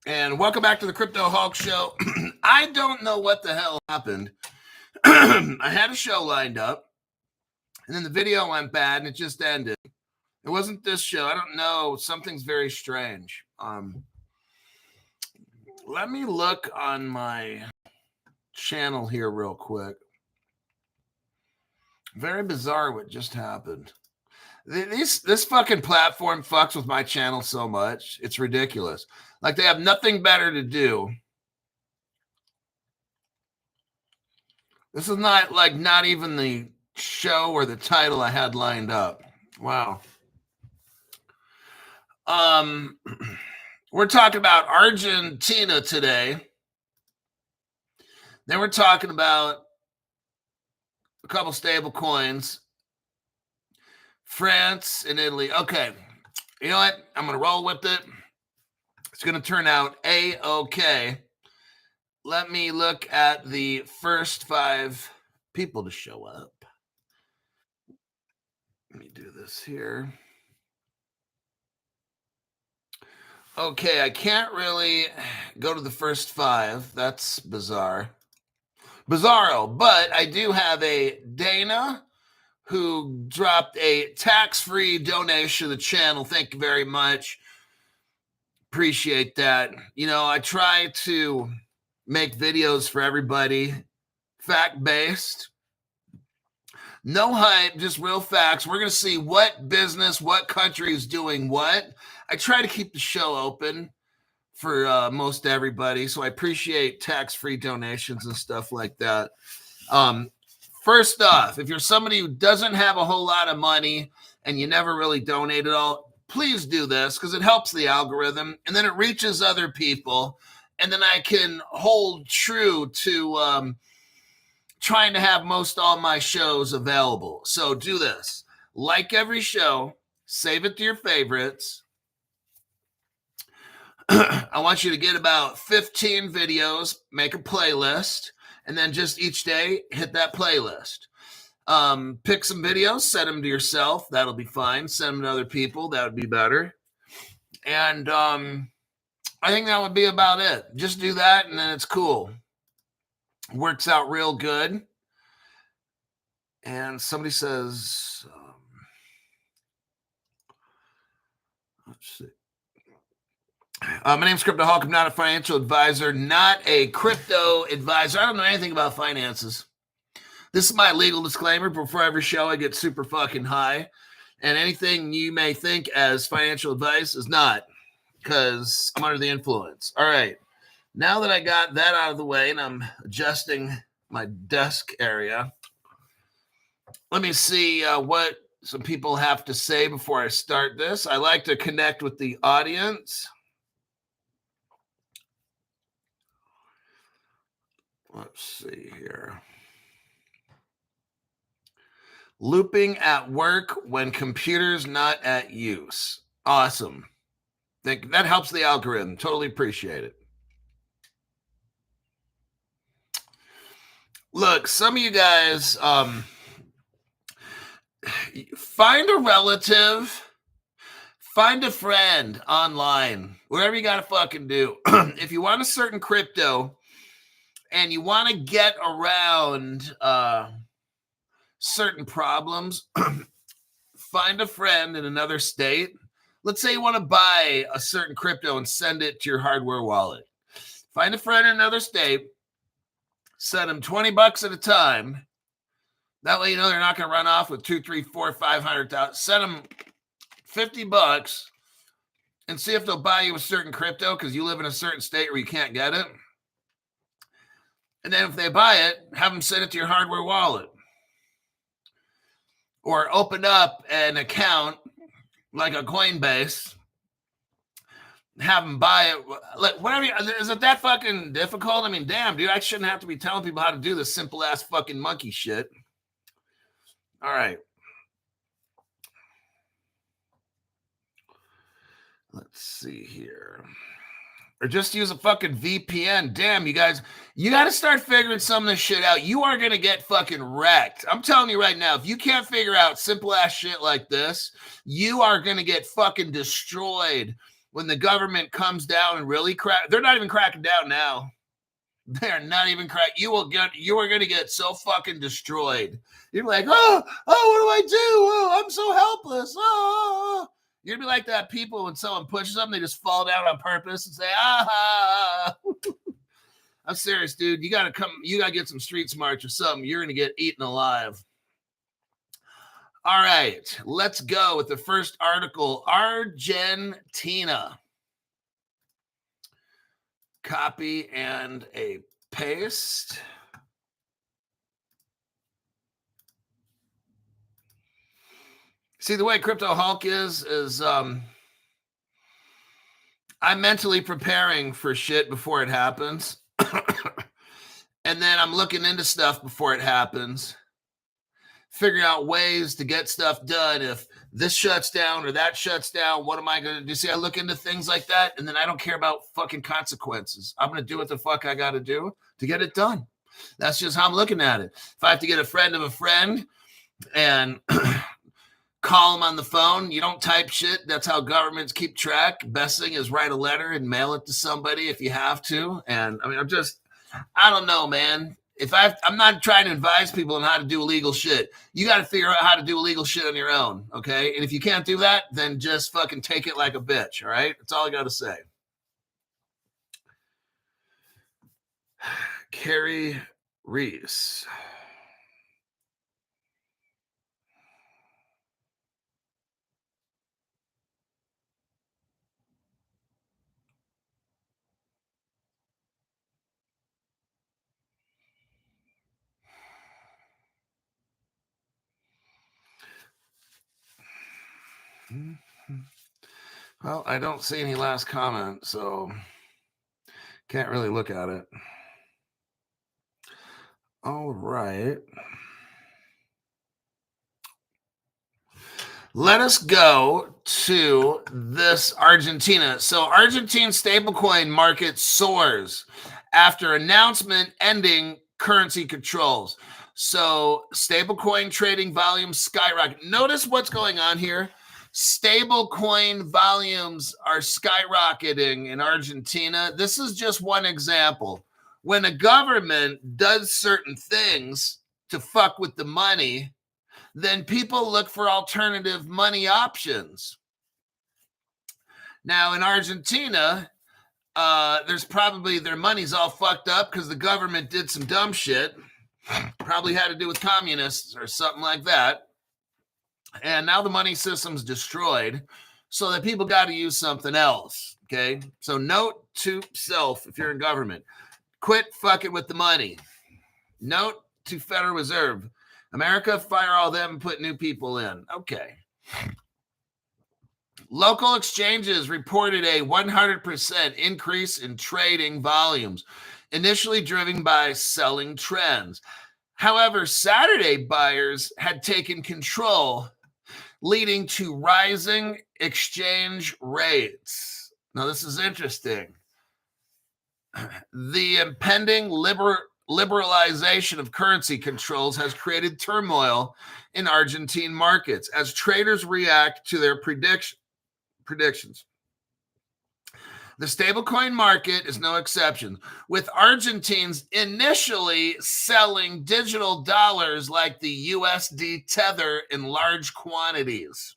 And welcome back to the Crypto Hulk Show. I don't know what the hell happened. I had a show lined up, and then the video went bad, and it just ended. It wasn't this show. I don't know. Something's very strange. Let me look on my channel here real quick. Very bizarre what just happened. This fucking platform fucks with my channel so much. It's ridiculous. Like they have nothing better to do. This is not even the show or the title I had lined up. Wow. We're talking about Argentina today. Then we're talking about a couple stable coins. France and Italy. Okay. You know what? I'm going to roll with it. It's going to turn out A-okay. Let me look at the first 5 people to show up. Let me do this here. Okay, I can't really go to the first 5. That's bizarro. But I do have a Dana who dropped a tax-free donation to the channel. Thank you very much. Appreciate that. You know, I try to make videos for everybody, fact-based. No hype, just real facts. We're going to see what business, what country is doing what. I try to keep the show open for most everybody, so I appreciate tax-free donations and stuff like that. First off, if you're somebody who doesn't have a whole lot of money and you never really donate at all, please do this because it helps the algorithm and then it reaches other people. And then I can hold true to trying to have most all my shows available. So do this. Like every show, save it to your favorites. I want you to get about 15 videos, make a playlist. And then just each day, hit that playlist. Pick some videos, send them to yourself. That'll be fine. Send them to other people. That would be better. And I think that would be about it. Just do that, and then it's cool. Works out real good. And somebody says, let's see. My name's Crypto Hulk. I'm not a financial advisor, not a crypto advisor. I don't know anything about finances. This is my legal disclaimer. Before every show, I get super fucking high. And anything you may think as financial advice is not, because I'm under the influence. All right. Now that I got that out of the way and I'm adjusting my desk area, let me see what some people have to say before I start this. I like to connect with the audience. Let's see here. Looping at work when computer's not at use. Awesome. Think that helps the algorithm. Totally appreciate it. Look, some of you guys find a relative, find a friend online, whatever you got to fucking do. If you want a certain crypto, and you want to get around certain problems, find a friend in another state. Let's say you want to buy a certain crypto and send it to your hardware wallet. Find a friend in another state, send them $20 at a time. That way you know they're not going to run off with 2, 3, 4, 500,000. Send them $50 and see if they'll buy you a certain crypto because you live in a certain state where you can't get it. And then if they buy it, have them send it to your hardware wallet. Or open up an account like a Coinbase. Have them buy it. Like, whatever. Is it that fucking difficult? I mean, damn, dude, I shouldn't have to be telling people how to do this simple-ass fucking monkey shit. All right. Let's see here. Or just use a fucking VPN. Damn, you guys, you got to start figuring some of this shit out. You are going to get fucking wrecked. I'm telling you right now, if you can't figure out simple ass shit like this, you are going to get fucking destroyed when the government comes down and really they're not even cracking down now. They're not even you are going to get so fucking destroyed. You're like, oh, what do I do? Oh, I'm so helpless. Oh. You're going to be like that people when someone pushes them, they just fall down on purpose and say, ah. I'm serious, dude. You got to get some street smarts or something. You're going to get eaten alive. All right, let's go with the first article, Argentina. Copy and a paste. See, the way Crypto Hulk is I'm mentally preparing for shit before it happens. And then I'm looking into stuff before it happens, figuring out ways to get stuff done. If this shuts down or that shuts down, what am I going to do? See, I look into things like that, and then I don't care about fucking consequences. I'm going to do what the fuck I got to do to get it done. That's just how I'm looking at it. If I have to get a friend of a friend and call them on the phone, you don't type shit. That's how governments keep track. Best thing is write a letter and mail it to somebody if you have to. And I mean, I don't know, man. I'm not trying to advise people on how to do illegal shit. You got to figure out how to do illegal shit on your own, okay? And if you can't do that, then just fucking take it like a bitch, all right? That's all I got to say. Carrie Reese. Well, I don't see any last comment, so can't really look at it. All right. Let us go to this Argentina. So Argentine stablecoin market soars after announcement ending currency controls. So stablecoin trading volumes skyrocket. Notice what's going on here. Stablecoin volumes are skyrocketing in Argentina. This is just one example. When a government does certain things to fuck with the money, then people look for alternative money options. Now, in Argentina, there's probably their money's all fucked up because the government did some dumb shit. Probably had to do with communists or something like that. And now the money system's destroyed, so that people got to use something else, okay? So note to self, if you're in government, quit fucking with the money. Note to Federal Reserve, America, fire all them and put new people in. Okay. Local exchanges reported a 100% increase in trading volumes, initially driven by selling trends. However, Saturday buyers had taken control, leading to rising exchange rates. Now, this is interesting. The impending liberalization of currency controls has created turmoil in Argentine markets as traders react to their predictions. The stablecoin market is no exception, with Argentines initially selling digital dollars like the USD Tether in large quantities.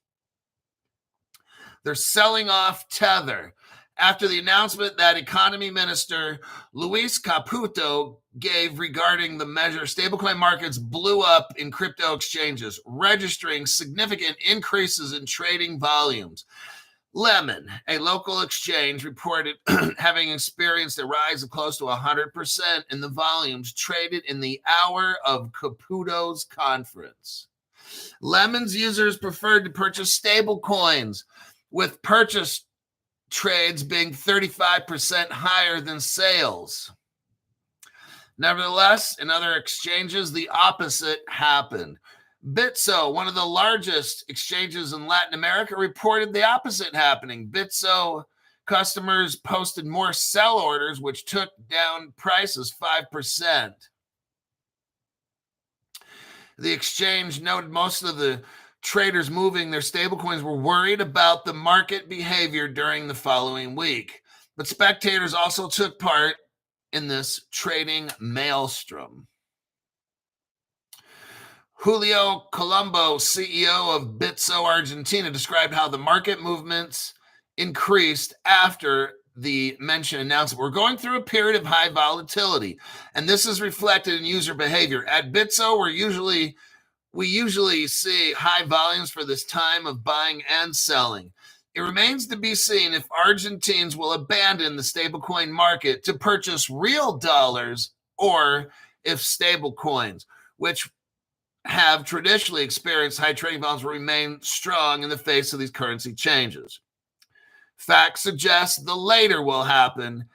They're selling off Tether after the announcement that Economy Minister Luis Caputo gave regarding the measure. Stablecoin markets blew up in crypto exchanges, registering significant increases in trading volumes. Lemon, a local exchange, reported having experienced a rise of close to 100% in the volumes traded in the hour of Caputo's conference. Lemon's users preferred to purchase stable coins, with purchase trades being 35% higher than sales. Nevertheless, in other exchanges, the opposite happened. Bitso, one of the largest exchanges in Latin America, reported the opposite happening. Bitso customers posted more sell orders, which took down prices 5%. The exchange noted most of the traders moving their stablecoins were worried about the market behavior during the following week. But spectators also took part in this trading maelstrom. Julio Colombo, CEO of Bitso Argentina, described how the market movements increased after the mentioned announcement. We're going through a period of high volatility, and this is reflected in user behavior. At Bitso, we usually see high volumes for this time of buying and selling. It remains to be seen if Argentines will abandon the stablecoin market to purchase real dollars, or if stablecoins, which have traditionally experienced high trading volumes, will remain strong in the face of these currency changes. Facts suggest the latter will happen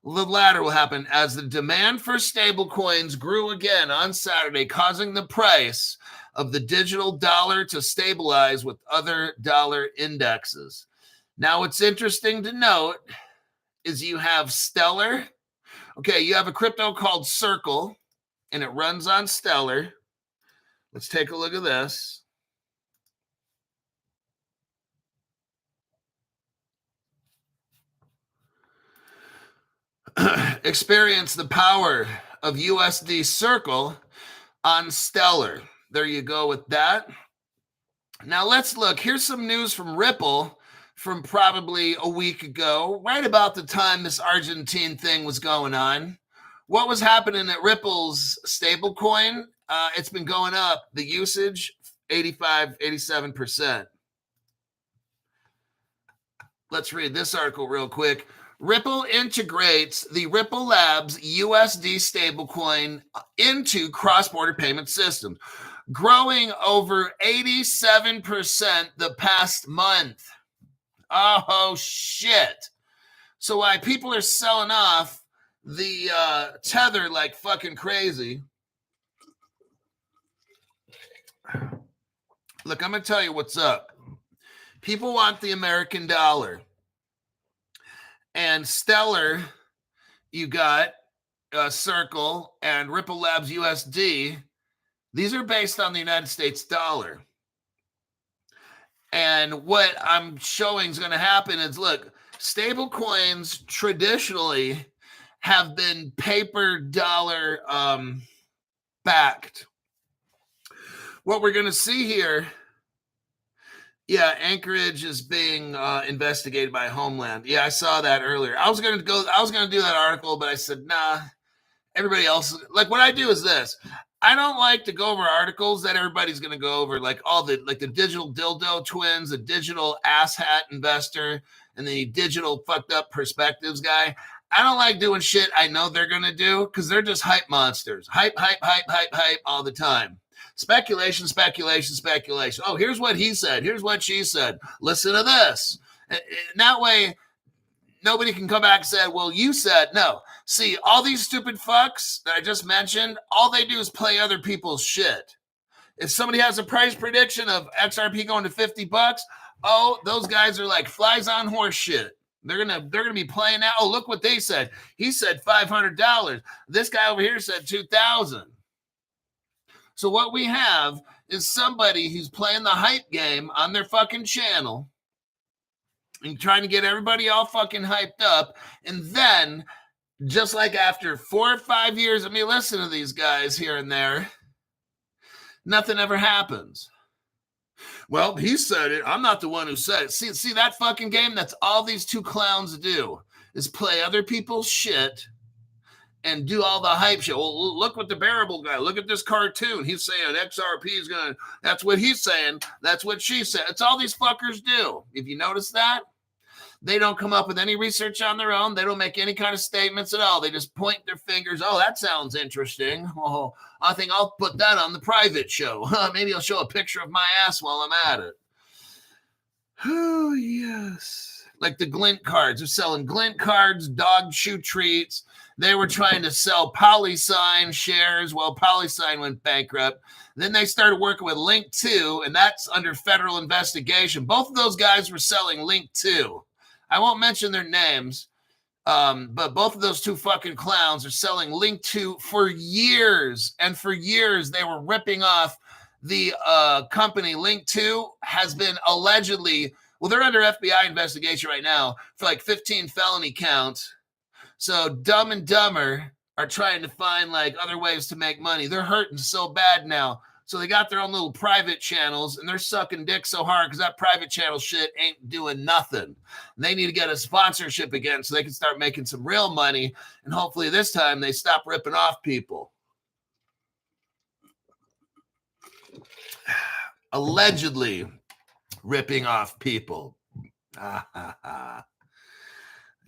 as the demand for stablecoins grew again on Saturday, causing the price of the digital dollar to stabilize with other dollar indexes. Now, what's interesting to note is you have Stellar. Okay, you have a crypto called Circle, and it runs on Stellar. Let's take a look at this. Experience the power of USD Circle on Stellar. There you go with that. Now let's look. Here's some news from Ripple from probably a week ago, right about the time this Argentine thing was going on. What was happening at Ripple's stablecoin? It's been going up. The usage, 87%. Let's read this article real quick. Ripple integrates the Ripple Labs USD stablecoin into cross-border payment systems, growing over 87% the past month. Oh, shit. So why people are selling off the Tether like fucking crazy. Look, I'm going to tell you what's up. People want the American dollar. And Stellar, you got Circle and Ripple Labs USD. These are based on the United States dollar. And what I'm showing is going to happen is, look, stable coins traditionally have been paper dollar backed. What we're going to see here, Anchorage is being investigated by Homeland. Yeah, I saw that earlier. I was going to do that article, but I said, nah, everybody else. Like, what I do is this. I don't like to go over articles that everybody's going to go over, like the digital dildo twins, the digital asshat investor, and the digital fucked up perspectives guy. I don't like doing shit I know they're going to do because they're just hype monsters. Hype all the time. Speculation. Oh, here's what he said. Here's what she said. Listen to this. And that way, nobody can come back and say, well, you said no. See, all these stupid fucks that I just mentioned, all they do is play other people's shit. If somebody has a price prediction of XRP going to $50, oh, those guys are like flies on horse shit. They're gonna be playing out. Oh, look what they said. He said $500. This guy over here said $2,000. So what we have is somebody who's playing the hype game on their fucking channel and trying to get everybody all fucking hyped up. And then, just like after 4 or 5 years of me listening to these guys here and there, nothing ever happens. Well, he said it. I'm not the one who said it. See that fucking game? That's all these two clowns do, is play other people's shit and do all the hype shit. Well, look what the bearable guy, look at this cartoon. He's saying XRP is going to, that's what he's saying. That's what she said. It's all these fuckers do. If you notice that, they don't come up with any research on their own. They don't make any kind of statements at all. They just point their fingers. Oh, that sounds interesting. Oh, I think I'll put that on the private show. Maybe I'll show a picture of my ass while I'm at it. Oh, yes. Like the Glint cards. They're selling Glint cards, dog shoe treats. They were trying to sell PolySign shares. Well, PolySign went bankrupt. Then they started working with Link2, and that's under federal investigation. Both of those guys were selling Link2. I won't mention their names, but both of those two fucking clowns are selling Link2 for years. And for years, they were ripping off the company linked to has been allegedly, well, they're under FBI investigation right now for like 15 felony counts. So Dumb and Dumber are trying to find like other ways to make money. They're hurting so bad now. So they got their own little private channels and they're sucking dick so hard because that private channel shit ain't doing nothing. They need to get a sponsorship again so they can start making some real money. And hopefully this time they stop ripping off people. Allegedly ripping off people.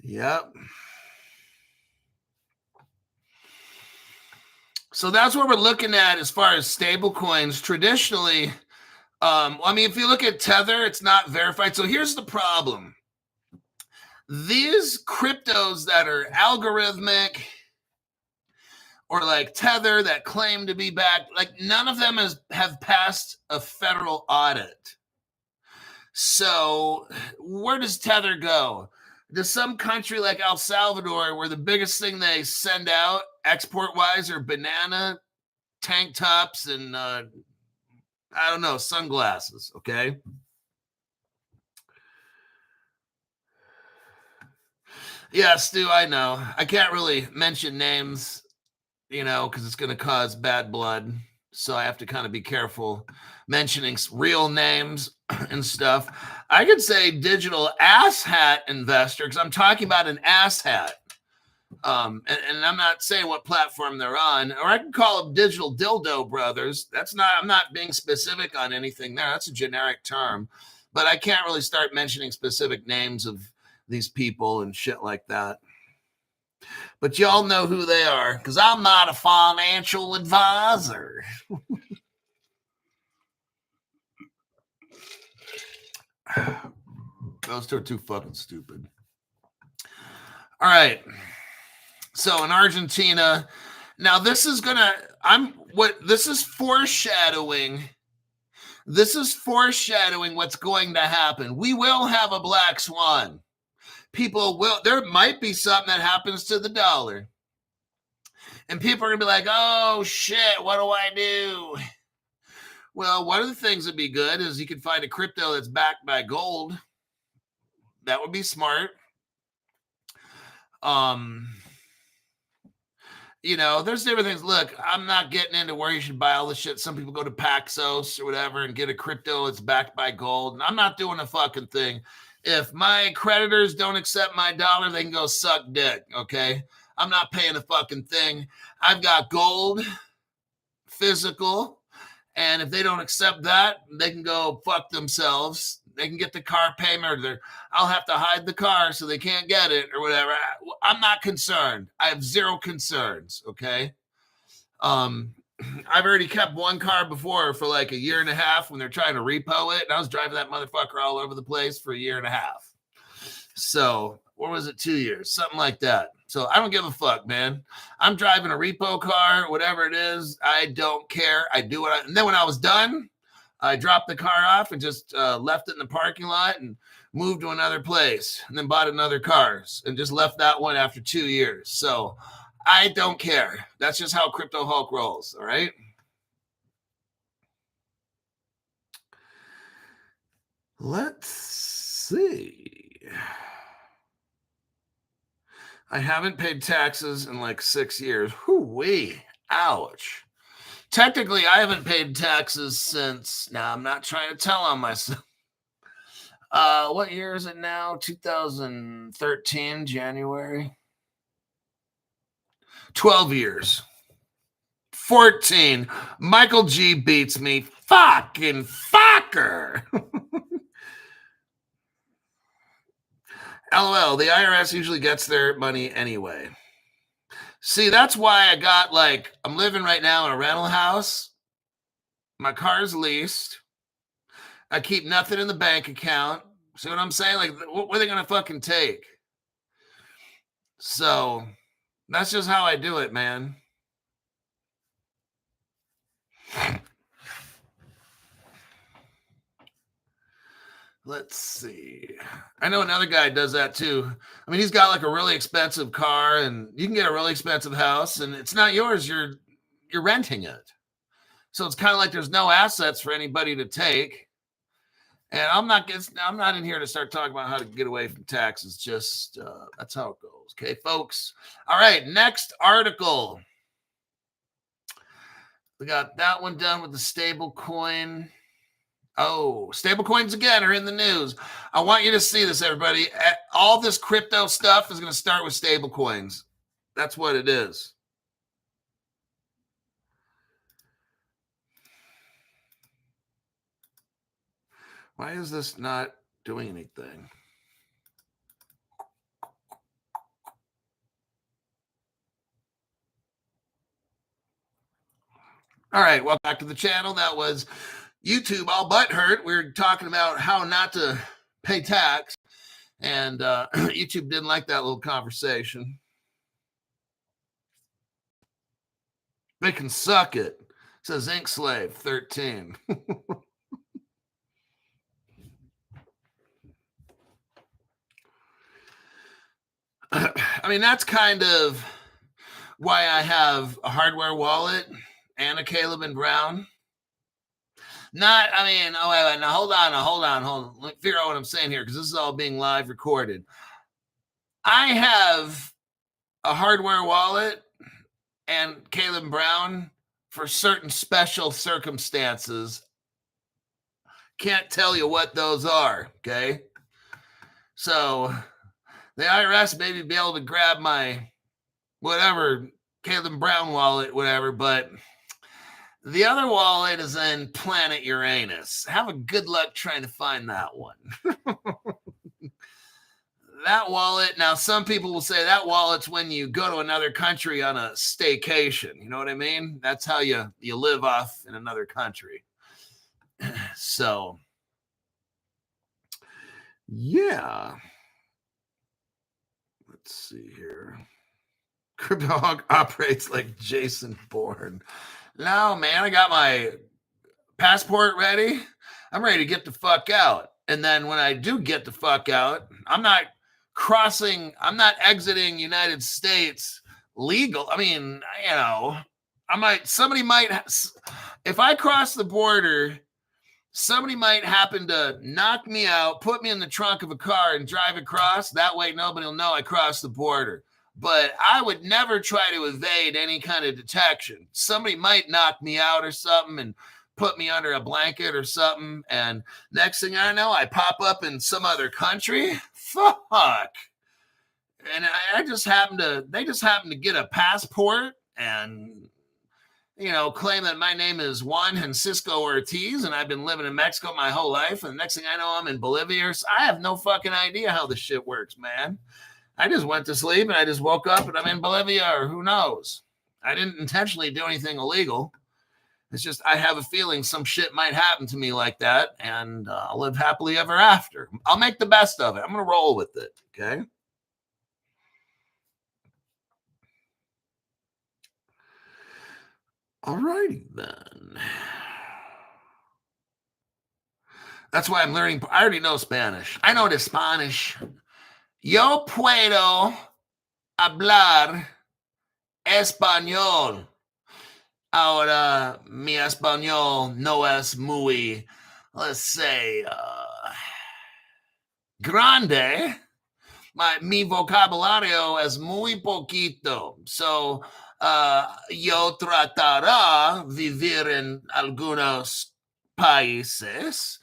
Yep. So that's what we're looking at as far as stable coins. Traditionally, I mean, if you look at Tether, it's not verified. So here's the problem. These cryptos that are algorithmic or like Tether that claim to be backed, like none of them have passed a federal audit. So where does Tether go? Does some country like El Salvador, where the biggest thing they send out export-wise are banana tank tops and, I don't know, sunglasses, okay? Yeah, Stu, I know. I can't really mention names, you know, because it's going to cause bad blood. So I have to kind of be careful mentioning real names and stuff. I could say digital asshat investor because I'm talking about an asshat. And I'm not saying what platform they're on, or I can call them digital dildo brothers. I'm not being specific on anything there. That's a generic term, but I can't really start mentioning specific names of these people and shit like that. But y'all know who they are because I'm not a financial advisor. Those two are too fucking stupid. All right. So in Argentina, now this is foreshadowing. This is foreshadowing what's going to happen. We will have a black swan. There might be something that happens to the dollar. And people are going to be like, oh shit, what do I do? Well, one of the things that'd be good is you could find a crypto that's backed by gold. That would be smart. You know, there's different things. Look, I'm not getting into where you should buy all this shit. Some people go to Paxos or whatever and get a crypto that's backed by gold. And I'm not doing a fucking thing. If my creditors don't accept my dollar, they can go suck dick, okay? I'm not paying a fucking thing. I've got gold, physical, and if they don't accept that, they can go fuck themselves. They can get the car payment, or I'll have to hide the car so they can't get it or whatever. I'm not concerned. I have zero concerns, okay? I've already kept one car before for like a year and a half when they're trying to repo it, and I was driving that motherfucker all over the place for a year and a half. So, or was it 2 years? Something like that. So I don't give a fuck, man. I'm driving a repo car, whatever it is. I don't care. I do what and then when I was done, I dropped the car off and just left it in the parking lot and moved to another place and then bought another car and just left that one after 2 years. So I don't care. That's just how Crypto Hulk rolls. All right. Let's see. I haven't paid taxes in like 6 years. Whoo-wee. Ouch. Technically, I haven't paid taxes since. Now, I'm not trying to tell on myself. What year is it now? 2013, January. 12 years. 14. Michael G beats me. Fucking fucker. LOL, the IRS usually gets their money anyway. See, that's why I got I'm living right now in a rental house. My car's leased. I keep nothing in the bank account. See what I'm saying? Like, what are they going to fucking take? So that's just how I do it, man. Let's see. I know another guy does that too. I mean, he's got like a really expensive car and you can get a really expensive house and it's not yours. You're renting it. So it's kind of like there's no assets for anybody to take. And I'm not in here to start talking about how to get away from taxes. Just that's how it goes. Okay, folks. All right, next article. We got that one done with the stable coin. Oh, stable coins again are in the news. I want you to see this, everybody. All this crypto stuff is going to start with stable coins. That's what it is. Why is this not doing anything? All right, welcome back to the channel. That was YouTube all butthurt. We were talking about how not to pay tax, and YouTube didn't like that little conversation. They can suck it. Says Ink Slave 13. I mean, that's kind of why I have a hardware wallet and a Caleb and Brown. Not, I mean, oh, wait, now hold on. Let me figure out what I'm saying here, because this is all being live recorded. I have a hardware wallet and Caleb and Brown for certain special circumstances. Can't tell you what those are, okay? So the IRS maybe be able to grab my whatever Caleb Brown wallet, whatever, but the other wallet is in planet Uranus. Have a good luck trying to find that one. That wallet, now some people will say that wallet's when you go to another country on a staycation. You know what I mean? That's how you live off in another country. So, yeah. Let's see here. Crypto operates like Jason Bourne. No, man, I got my passport ready. I'm ready to get the fuck out. And then when I do get the fuck out, I'm not exiting United States legal. I mean, you know, if I cross the border, somebody might happen to knock me out, put me in the trunk of a car and drive across. That way nobody will know I crossed the border. But I would never try to evade any kind of detection. Somebody might knock me out or something and put me under a blanket or something. And next thing I know, I pop up in some other country. Fuck. And they just happen to get a passport and, you know, claim that my name is Juan Francisco Ortiz and I've been living in Mexico my whole life. And the next thing I know, I'm in Bolivia. I have no fucking idea how this shit works, man. I just went to sleep and I just woke up and I'm in Bolivia, or who knows? I didn't intentionally do anything illegal. It's just I have a feeling some shit might happen to me like that, and I'll live happily ever after. I'll make the best of it. I'm going to roll with it, okay? All righty then. That's why I'm learning. I already know Spanish. I know the Spanish. Yo puedo hablar español. Ahora, mi español no es muy, let's say, grande. Mi vocabulario es muy poquito. So, yo tratará vivir en algunos países.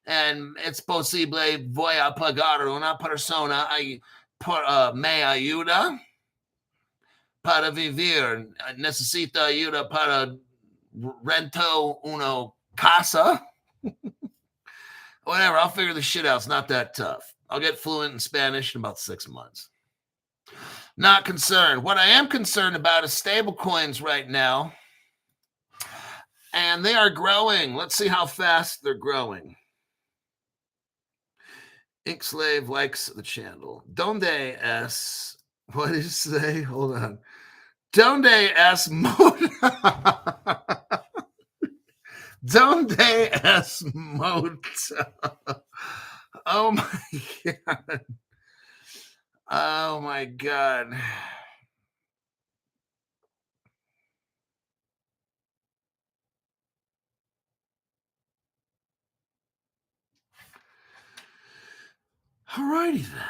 And it's posible voy a pagar una persona me ayuda para vivir. Necesita ayuda para rento una casa. Whatever, I'll figure the shit out. It's not that tough. I'll get fluent in Spanish in about 6 months. Not concerned. What I am concerned about is stable coins right now. And they are growing. Let's see how fast they're growing. Ink Slave likes the channel. Donde es? What did you say? Hold on. Donde es Mota? Donde es Mota? Oh my God. Oh my God. Alrighty then.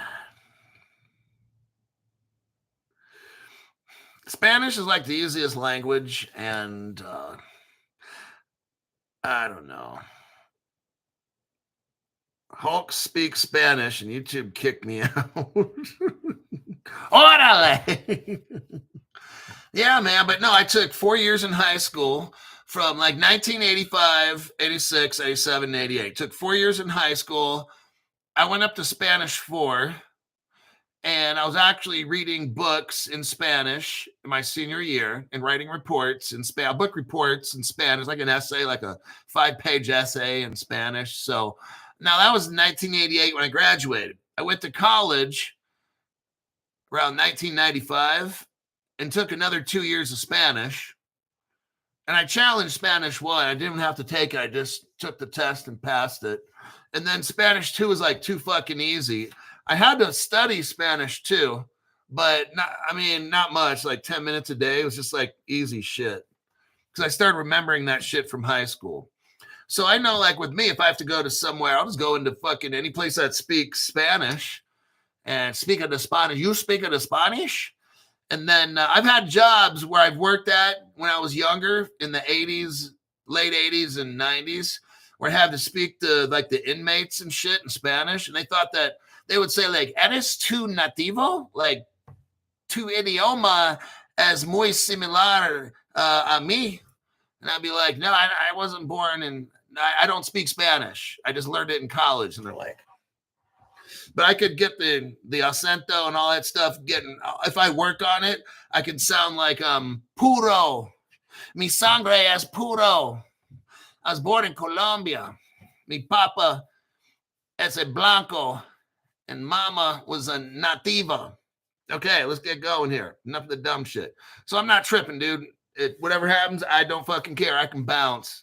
Spanish is like the easiest language, and I don't know. Hulk speaks Spanish, and YouTube kicked me out. Orale! Yeah, man. But no, I took 4 years in high school from like 1985, 86, 87, 88. Took 4 years in high school. I went up to Spanish 4, and I was actually reading books in Spanish in my senior year and writing reports in Spanish, book reports in Spanish, like an essay, like a 5-page essay in Spanish. So now that was 1988 when I graduated. I went to college around 1995 and took another 2 years of Spanish. And I challenged Spanish 1. I didn't have to take it. I just took the test and passed it. And then Spanish 2 was like too fucking easy. I had to study Spanish 2, but not much, like 10 minutes a day. It was just like easy shit. Because I started remembering that shit from high school. So I know, like with me, if I have to go to somewhere, I'll just go into fucking any place that speaks Spanish and speak of the Spanish. You speak of the Spanish? And then I've had jobs where I've worked at when I was younger in the 80s, late 80s and 90s, where I had to speak to like the inmates and shit in Spanish. And they thought that they would say like, eres tu nativo? Like, tu idioma es muy similar a mí. And I'd be like, no, I wasn't born and I don't speak Spanish. I just learned it in college. And they're like, but I could get the acento and all that stuff. If I work on it, I can sound like puro. Mi sangre es puro. I was born in Colombia. Mi papa es a blanco, and mama was a nativa. Okay, let's get going here. Enough of the dumb shit. So I'm not tripping, dude. Whatever happens, I don't fucking care. I can bounce.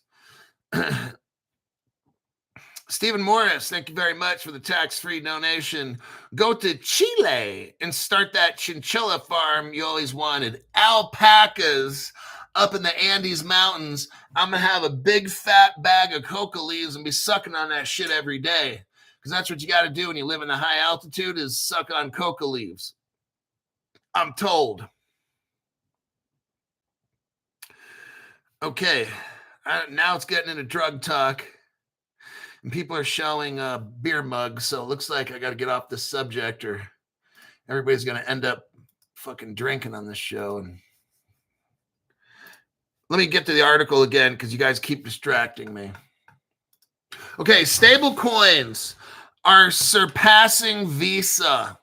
Stephen Morris, thank you very much for the tax-free donation. Go to Chile and start that chinchilla farm you always wanted. Alpacas up in the Andes Mountains. I'm going to have a big fat bag of coca leaves and be sucking on that shit every day. Because that's what you got to do when you live in a high altitude is suck on coca leaves. I'm told. Okay, now it's getting into drug talk. And people are showing beer mugs, so it looks like I got to get off this subject or everybody's going to end up fucking drinking on this show. And let me get to the article again because you guys keep distracting me. Okay, stable coins are surpassing Visa.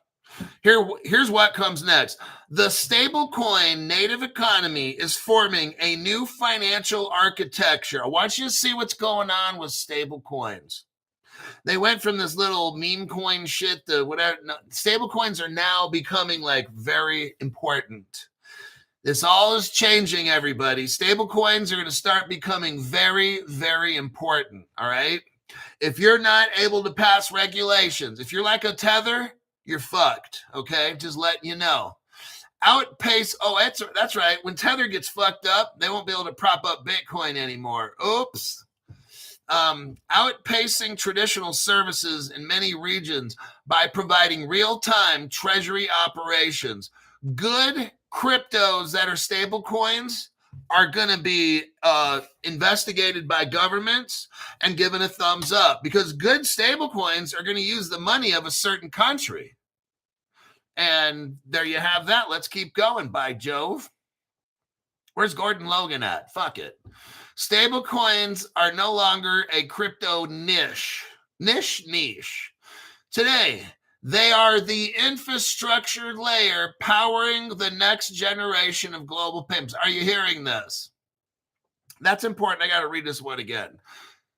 Here's what comes next. The stablecoin native economy is forming a new financial architecture. I want you to see what's going on with stablecoins. They went from this little meme coin shit to whatever. No, stablecoins are now becoming like very important. This all is changing, everybody. Stablecoins are going to start becoming very, very important. All right. If you're not able to pass regulations, if you're like a Tether, you're fucked, okay? Just letting you know. That's right. When Tether gets fucked up, they won't be able to prop up Bitcoin anymore. Oops. Outpacing traditional services in many regions by providing real-time treasury operations. Good cryptos that are stable coins are going to be investigated by governments and given a thumbs up because good stable coins are going to use the money of a certain country. And there you have that. Let's keep going. By Jove. Where's Gordon Logan at? Fuck it. Stable coins are no longer a crypto niche. Today, they are the infrastructure layer powering the next generation of global payments. Are you hearing this? That's important. I got to read this one again.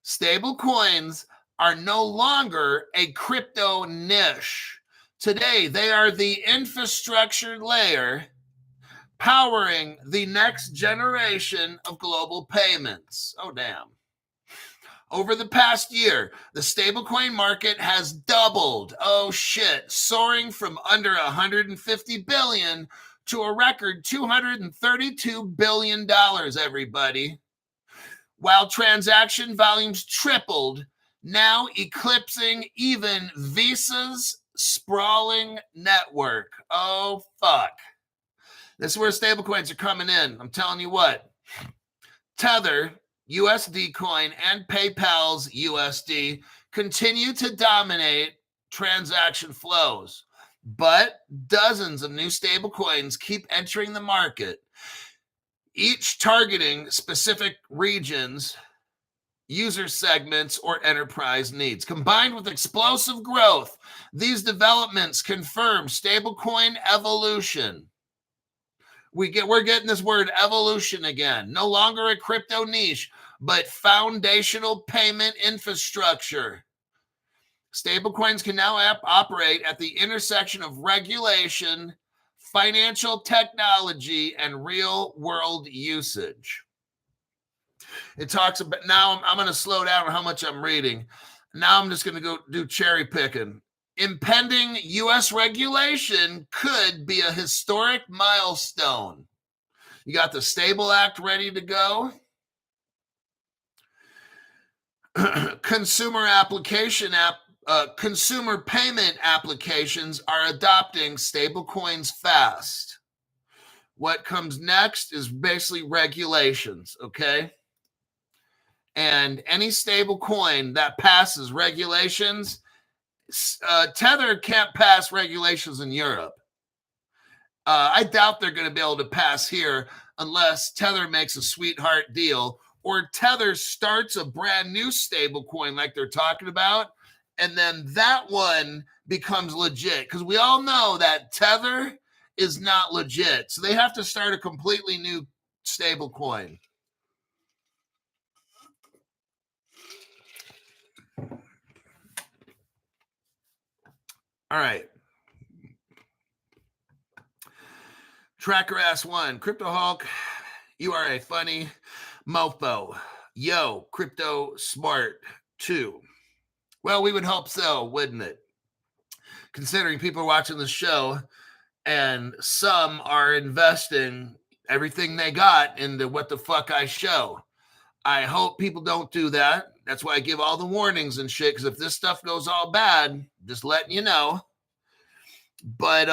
Stable coins are no longer a crypto niche. Today, they are the infrastructure layer powering the next generation of global payments. Oh, damn. Over the past year, the stablecoin market has doubled. Oh, shit. Soaring from under $150 billion to a record $232 billion, everybody. While transaction volumes tripled, now eclipsing even Visa's sprawling network. Oh, fuck. This is where stablecoins are coming in. I'm telling you what. Tether, USD coin, and PayPal's USD continue to dominate transaction flows, but dozens of new stablecoins keep entering the market, each targeting specific regions, user segments, or enterprise needs. Combined with explosive growth, these developments confirm stablecoin evolution. We're getting this word evolution again. No longer a crypto niche, but foundational payment infrastructure. Stablecoins can now operate at the intersection of regulation, financial technology, and real-world usage. It talks about, now I'm going to slow down on how much I'm reading. Now I'm just going to go do cherry picking. Impending U.S. regulation could be a historic milestone. You got the Stable Act ready to go. Consumer payment applications are adopting stablecoins fast. What comes next is basically regulations, okay? And any stable coin that passes regulations, Tether can't pass regulations in Europe. I doubt they're going to be able to pass here unless Tether makes a sweetheart deal or Tether starts a brand new stable coin like they're talking about, and then that one becomes legit. Because we all know that Tether is not legit. So they have to start a completely new stable coin. All right. Tracker Ass 1, Crypto Hulk, you are a funny mofo. Yo, Crypto Smart 2. Well, we would hope so, wouldn't it? Considering people are watching the show and some are investing everything they got into what the fuck I show. I hope people don't do that. That's why I give all the warnings and shit, because if this stuff goes all bad, just letting you know. But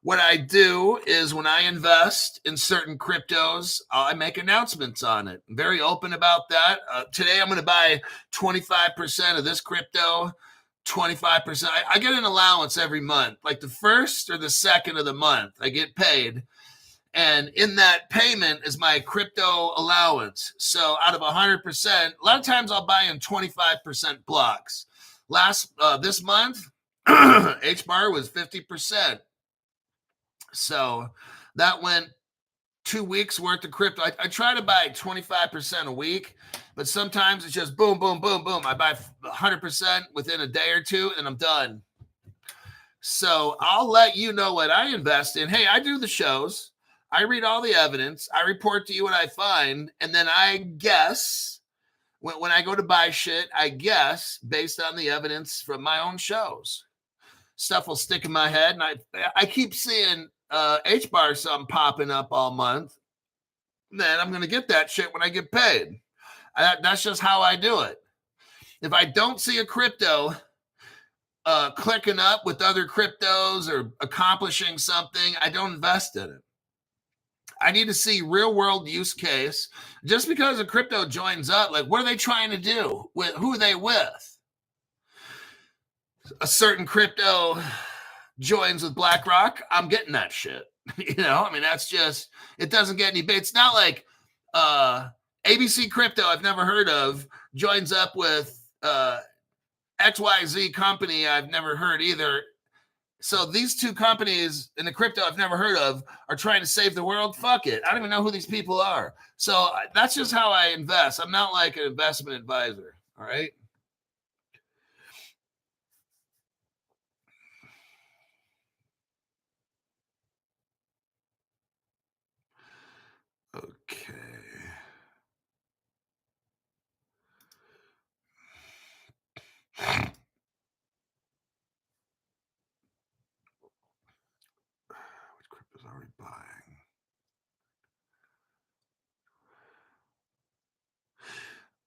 what I do is when I invest in certain cryptos, I make announcements on it. I'm very open about that. Today, I'm going to buy 25% of this crypto, 25%. I get an allowance every month, like the first or the second of the month. I get paid. And in that payment is my crypto allowance. So out of 100%, a lot of times I'll buy in 25% blocks. This month, HBAR was 50%. So that went 2 weeks worth of crypto. I try to buy 25% a week, but sometimes it's just boom, boom, boom, boom. I buy 100% within a day or two and I'm done. So I'll let you know what I invest in. Hey, I do the shows. I read all the evidence. I report to you what I find. And then I guess when I go to buy shit, I guess based on the evidence from my own shows. Stuff will stick in my head. And I keep seeing HBAR something popping up all month. Then I'm going to get that shit when I get paid. That's just how I do it. If I don't see a crypto clicking up with other cryptos or accomplishing something, I don't invest in it. I need to see real world use case. Just because a crypto joins up, like what are they trying to do? Who are they with? A certain crypto joins with BlackRock, I'm getting that shit. That's just, it doesn't get any bait. It's not like ABC Crypto, I've never heard of, joins up with XYZ company I've never heard either. So these two companies in the crypto I've never heard of are trying to save the world. Fuck it. I don't even know who these people are. So that's just how I invest. I'm not like an investment advisor. All right. Okay. Which cryptos are we buying?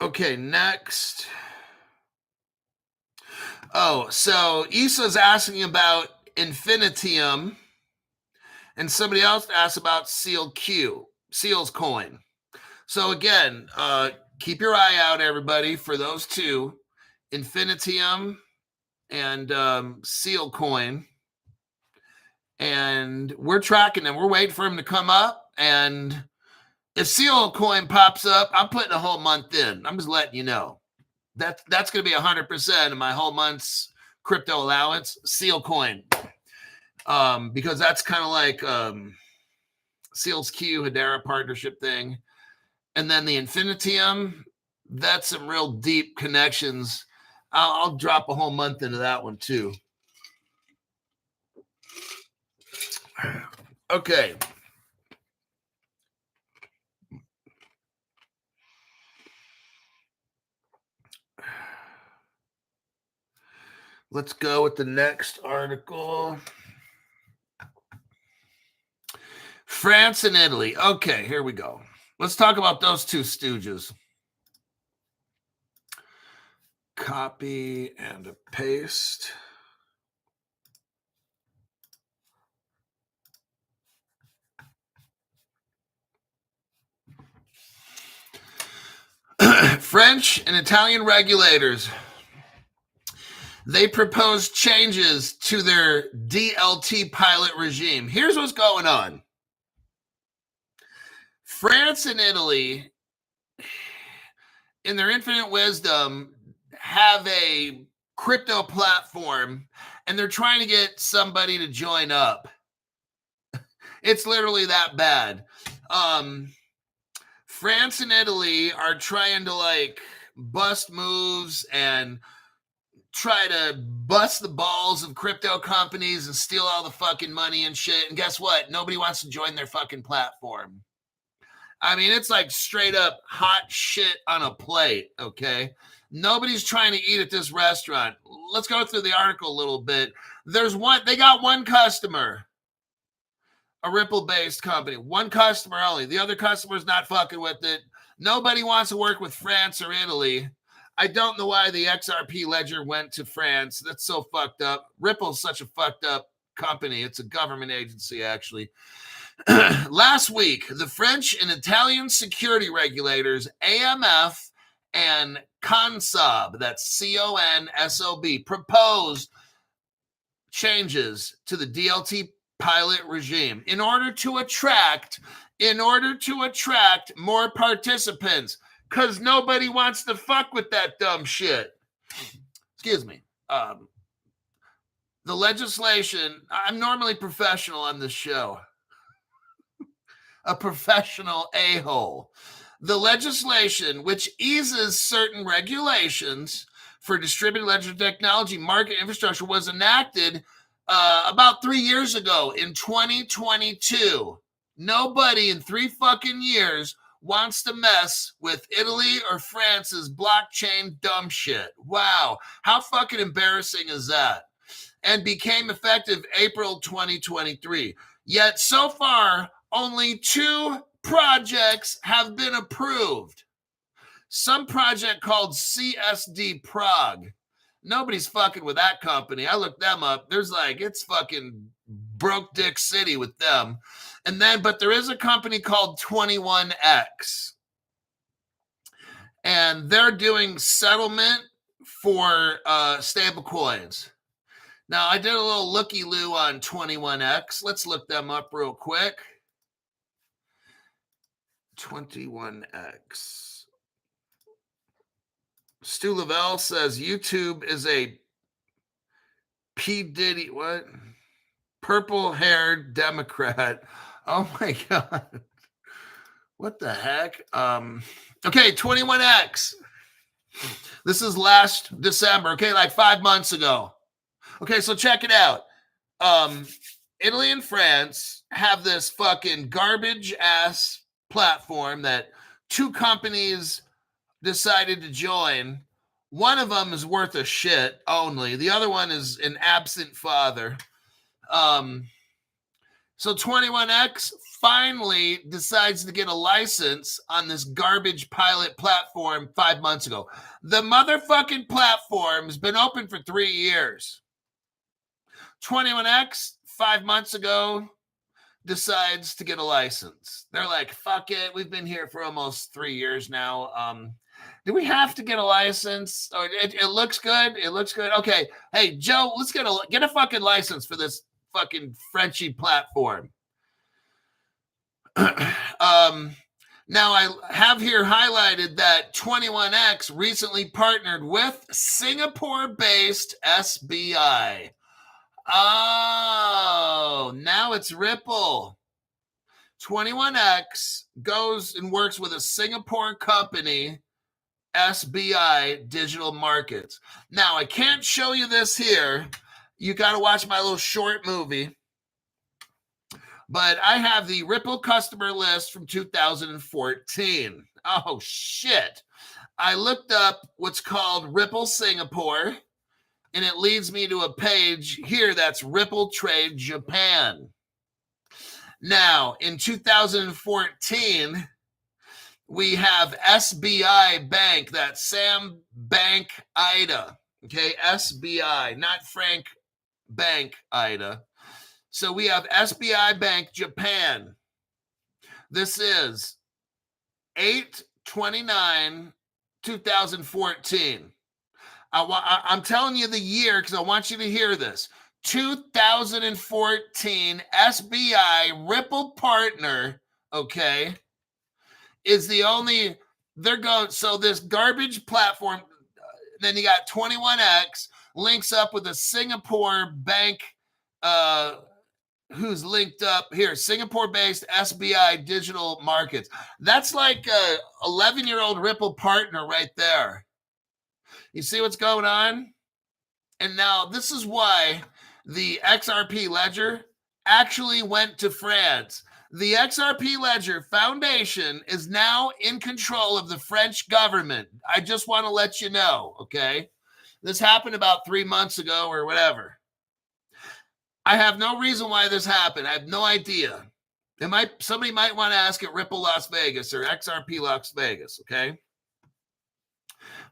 Okay, next. Oh, so Issa's asking about Infinitium, and somebody else asked about Seal's coin. So again, keep your eye out, everybody, for those two, Infinitium and Seal coin. And we're tracking them. We're waiting for them to come up. And if Seal coin pops up, I'm putting a whole month in. I'm just letting you know. That's going to be 100% of my whole month's crypto allowance, Seal coin. Because that's kind of like Seal's Q, Hedera partnership thing. And then the Infinitium, that's some real deep connections. I'll drop a whole month into that one too. Okay. Let's go with the next article. France and Italy. Okay, here we go. Let's talk about those two stooges. Copy and a paste. French and Italian regulators, they proposed changes to their DLT pilot regime. Here's what's going on. France and Italy, in their infinite wisdom, have a crypto platform, and they're trying to get somebody to join up. It's literally that bad. France and Italy are trying to like bust moves and try to bust the balls of crypto companies and steal all the fucking money and shit. And guess what? Nobody wants to join their fucking platform. I mean, it's like straight up hot shit on a plate, okay? Nobody's trying to eat at this restaurant. Let's go through the article a little bit. They got one customer, a Ripple-based company, one customer only. The other customer's not fucking with it. Nobody wants to work with France or Italy. I don't know why the XRP ledger went to France. That's so fucked up. Ripple's such a fucked up company. It's a government agency, actually. Last week, the French and Italian security regulators, AMF and CONSOB, that's CONSOB, proposed changes to the DLT pilot regime in order to attract more participants, because nobody wants to fuck with that dumb shit. Excuse me. The legislation, I'm normally professional on this show. A professional a-hole. The legislation, which eases certain regulations for distributed ledger technology market infrastructure, was enacted about 3 years ago in 2022. Nobody in 3 fucking years wants to mess with Italy or France's blockchain dumb shit. Wow. How fucking embarrassing is that? And became effective April 2023. Yet so far, only 2 projects have been approved. Some project called CSD Prague. Nobody's fucking with that company. I looked them up. It's fucking broke dick city with them. But there is a company called 21X. And they're doing settlement for stablecoins. Now, I did a little looky-loo on 21X. Let's look them up real quick. 21X. Stu Lavelle says YouTube is a P. Diddy, what? Purple-haired Democrat. Oh my God. What the heck? Okay, 21X. This is last December, okay, like 5 months ago. Okay, so check it out. Italy and France have this fucking garbage-ass platform that 2 companies decided to join. One of them is worth a shit only. The other one is an absent father. So 21X finally decides to get a license on this garbage pilot platform 5 months ago. The motherfucking platform's been open for 3 years. 21X 5 months ago decides to get a license. They're like, fuck it. We've been here for almost 3 years now. Do we have to get a license? Or it looks good. It looks good. Okay. Hey, Joe, let's get a fucking license for this fucking Frenchy platform. Now I have here highlighted that 21X recently partnered with Singapore-based SBI. Oh, now it's Ripple. 21X goes and works with a Singapore company, SBI Digital Markets. Now, I can't show you this here. You got to watch my little short movie. But I have the Ripple customer list from 2014. Oh, shit. I looked up what's called Ripple Singapore, and it leads me to a page here that's Ripple Trade Japan. Now, in 2014, we have SBI Bank, that's Sam Bank Ida. Okay, SBI, not Frank Bank Ida. So we have SBI Bank Japan. This is 8/29/2014. I'm telling you the year because I want you to hear this. 2014 SBI Ripple partner, okay, is the only, they're going, so this garbage platform, then you got 21X links up with a Singapore bank, who's linked up here, Singapore-based SBI Digital Markets. That's like a 11-year-old Ripple partner right there. You see what's going on? And now this is why the XRP ledger actually went to France. The XRP ledger foundation is now in control of the French government. I just want to let you know, okay? This happened about 3 months ago or whatever. I have no reason why this happened. I have no idea. Somebody might want to ask at Ripple Las Vegas or XRP Las Vegas, okay?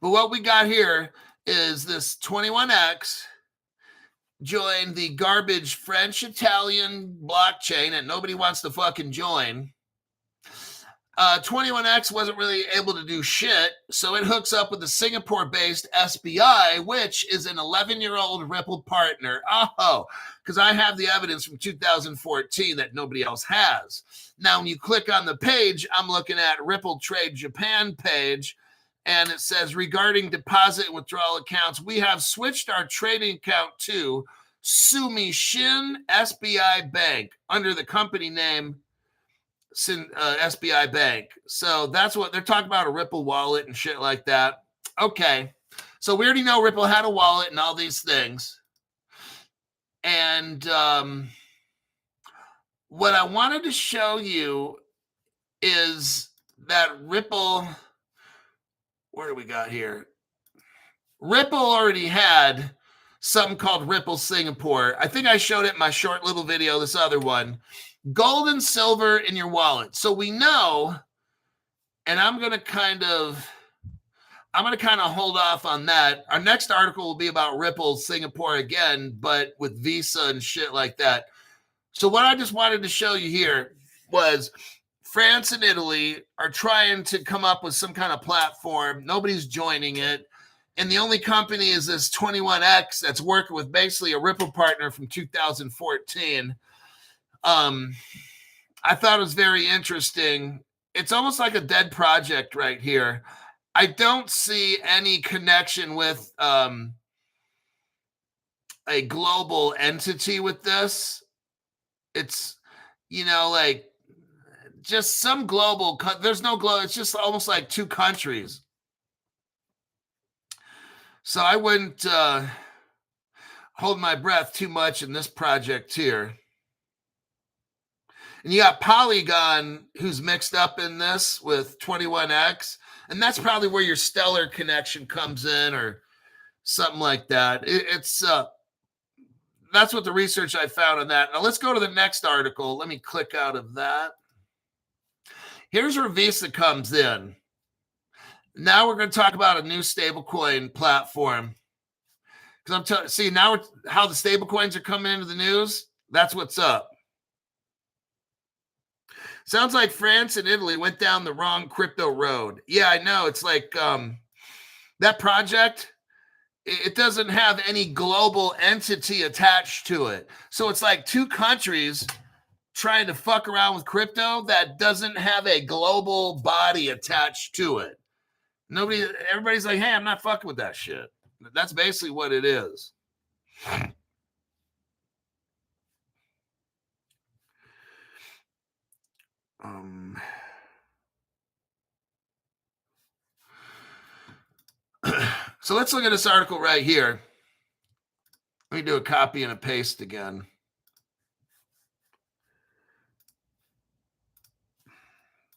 But what we got here is this 21X joined the garbage French-Italian blockchain that nobody wants to fucking join. 21X wasn't really able to do shit, so it hooks up with the Singapore-based SBI, which is an 11-year-old Ripple partner. Oh, because I have the evidence from 2014 that nobody else has. Now, when you click on the page, I'm looking at Ripple Trade Japan page, and it says, regarding deposit and withdrawal accounts, we have switched our trading account to Sumishin SBI Bank under the company name SBI Bank. So that's what they're talking about, a Ripple wallet and shit like that. Okay. So we already know Ripple had a wallet and all these things. And what I wanted to show you is that Ripple, where do we got here? Ripple already had something called Ripple Singapore. I think I showed it in my short little video, this other one. Gold and silver in your wallet. So we know, and I'm going to kind of hold off on that. Our next article will be about Ripple Singapore again, but with Visa and shit like that. So what I just wanted to show you here was France and Italy are trying to come up with some kind of platform. Nobody's joining it. And the only company is this 21X that's working with basically a Ripple partner from 2014. I thought it was very interesting. It's almost like a dead project right here. I don't see any connection with a global entity with this. It's, like just some global, there's no global, it's just almost like two countries. So I wouldn't hold my breath too much in this project here. And you got Polygon, who's mixed up in this with 21X. And that's probably where your Stellar connection comes in or something like that. that's what the research I found on that. Now let's go to the next article. Let me click out of that. Here's where Visa comes in. Now we're going to talk about a new stablecoin platform. Because see now how the stablecoins are coming into the news. That's what's up. Sounds like France and Italy went down the wrong crypto road. Yeah, I know. It's like that project. It doesn't have any global entity attached to it. So it's like two countries trying to fuck around with crypto that doesn't have a global body attached to it. Everybody's like, hey, I'm not fucking with that shit. That's basically what it is. So let's look at this article right here. Let me do a copy and a paste again.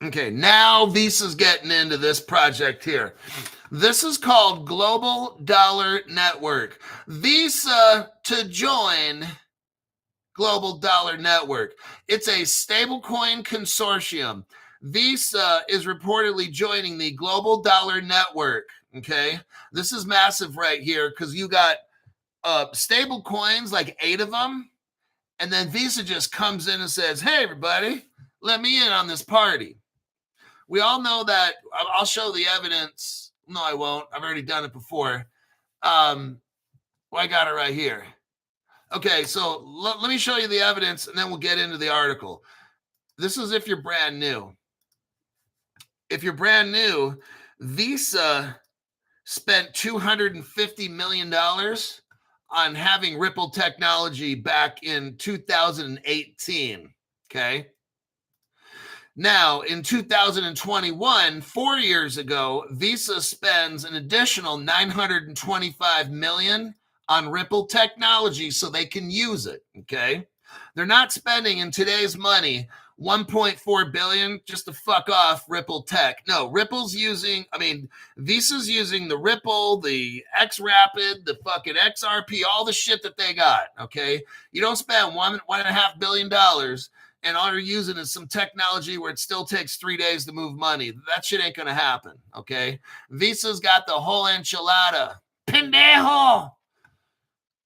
Okay, now Visa's getting into this project here. This is called Global Dollar Network. Visa to join Global Dollar Network. It's a stablecoin consortium. Visa is reportedly joining the Global Dollar Network. Okay, this is massive right here because you got stable coins, like 8 of them, and then Visa just comes in and says, hey, everybody, let me in on this party. We all know that. I'll show the evidence. No, I won't. I've already done it before. Well, I got it right here. Okay, so let me show you the evidence, and then we'll get into the article. This is if you're brand new. If you're brand new, Visa spent $250 million on having Ripple technology back in 2018, okay? Now, in 2021, 4 years ago, Visa spends an additional $925 million on Ripple technology so they can use it, okay? They're not spending in today's money $1.4 billion just to fuck off Ripple tech. No, Visa's using the Ripple, the X-Rapid, the fucking XRP, all the shit that they got, okay? You don't spend $1.5 billion and all you're using is some technology where it still takes 3 days to move money. That shit ain't gonna happen, okay? Visa's got the whole enchilada. Pendejo!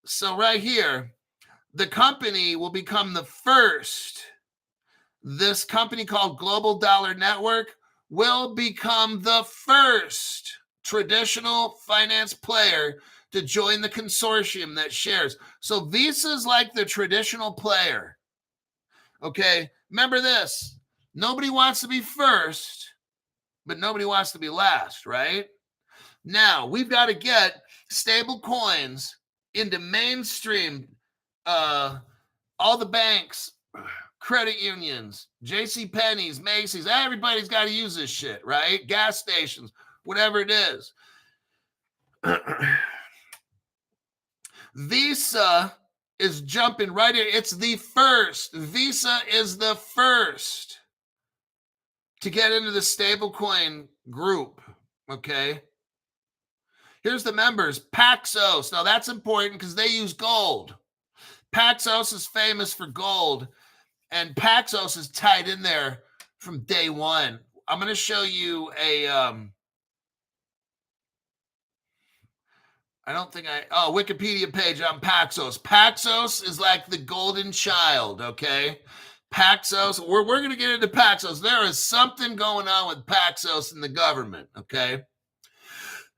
So right here, the company will become the first. This company called Global Dollar Network will become the first traditional finance player to join the consortium that shares. So Visa's like the traditional player. Okay, remember this. Nobody wants to be first, but nobody wants to be last, right? Now, we've got to get stable coins into mainstream, all the banks, credit unions, JCPenney's, Macy's, everybody's got to use this shit, right? Gas stations, whatever it is. Visa is jumping right in. It's the first. Visa is the first to get into the stablecoin group, okay? Here's the members. Paxos. Now, that's important because they use gold. Paxos is famous for gold, and Paxos is tied in there from day one. I'm going to show you a Wikipedia page on Paxos. Paxos is like the golden child, okay? Paxos, we're going to get into Paxos. There is something going on with Paxos in the government, okay?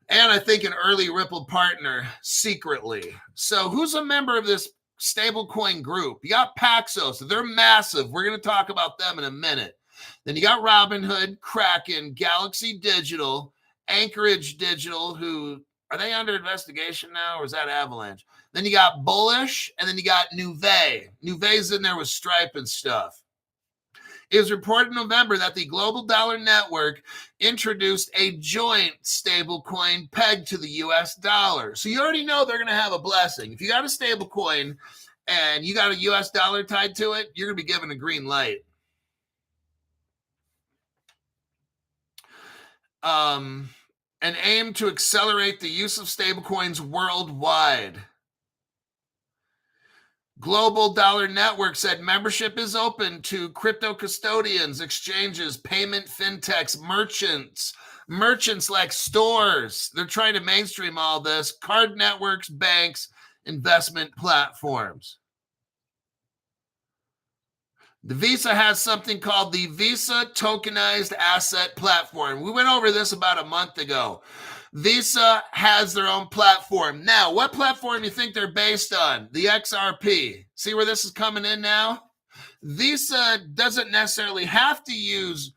And I think an early Ripple partner secretly. So who's a member of this stablecoin group? You got Paxos. They're massive. We're going to talk about them in a minute. Then you got Robinhood, Kraken, Galaxy Digital, Anchorage Digital, who... Are they under investigation now, or is that Avalanche? Then you got Bullish, and then you got Nuvei. Nuvei's in there with Stripe and stuff. It was reported in November that the Global Dollar Network introduced a joint stablecoin pegged to the U.S. dollar. So you already know they're going to have a blessing. If you got a stablecoin and you got a U.S. dollar tied to it, you're going to be given a green light. An aim to accelerate the use of stablecoins worldwide. Global Dollar Network said membership is open to crypto custodians, exchanges, payment fintechs, merchants like stores. They're trying to mainstream all this, card networks, banks, investment platforms. The Visa has something called the Visa Tokenized Asset Platform. We went over this about a month ago. Visa has their own platform. Now, what platform do you think they're based on? The XRP. See where this is coming in now? Visa doesn't necessarily have to use